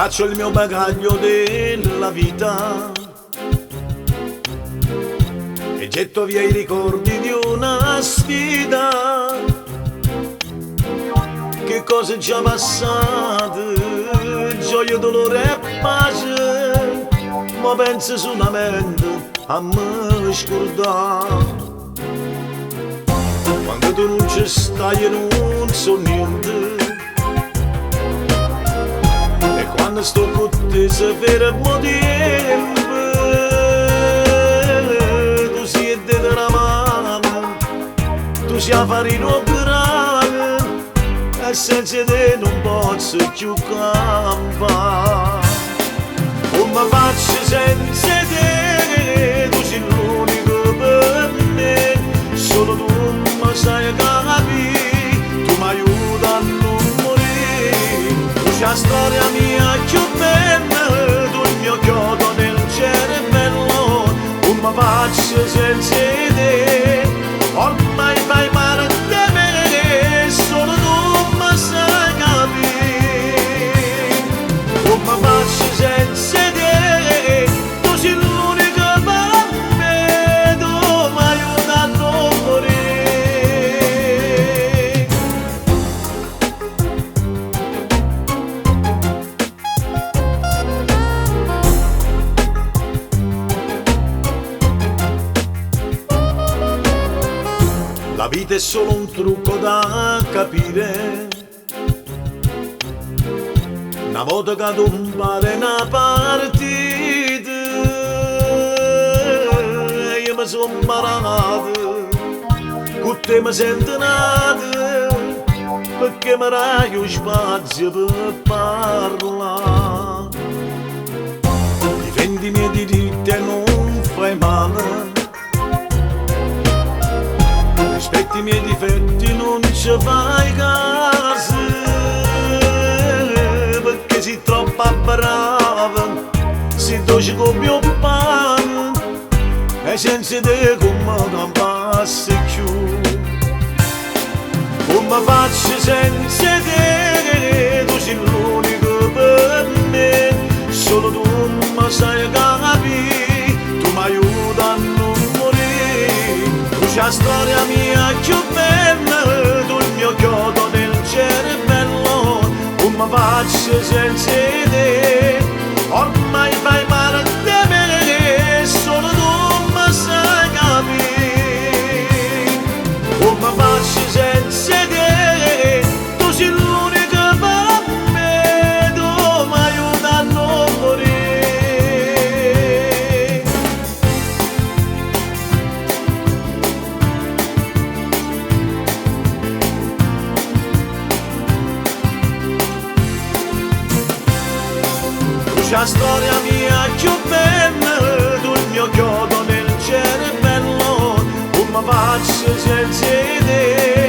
Abbraccio il mio bagaglio della vita e getto via i ricordi di una sfida. Che cose già passate, gioia, dolore e pace, ma penso solamente a me scordare. Quando tu non ci stai e non so niente, e quando sto con te si ferma tempo, tu sei della mano, tu sei a farina grave, e senza te non posso più campare. Come faccio senza te, tu sei l'unico per me, solo tu mi sai capire, tu mi aiuti a non morire. Tu sei la storia mia più bella, tu il mio chiodo nel cervello. Come faccio senza te, ormai fai parte di me, solo tu mi sai capire. Come faccio senza te, tu sei l'unica per me, tu mi aiuti a non morire. La vita è solo un trucco da capire, una volta che tu pare una partita, io mi sono imparato, con te mi sento nato, perché mi dai un spazio per parlare. Difendi i miei diritti e non fai male, rispetti i miei difetti, non ci fai caso, perché sei troppo brava, sei dolce come mio pane, e senza te come non passa più. Come faccio senza te, tu sei l'unico per me, solo tu mi sai capire, tu mi aiuti a non morire. Tu sei la storia mia più bella, tu il mio chiodo nel cervello. Come faccio senza te, ormai fai parte di me, solo tu mi sai capire. Come faccio senza te, tu sei l'unica per me, tu mi aiuti a non morire. Tu sei la storia mia più bella, tu il mio chiodo nel cervello. Come faccio senza te?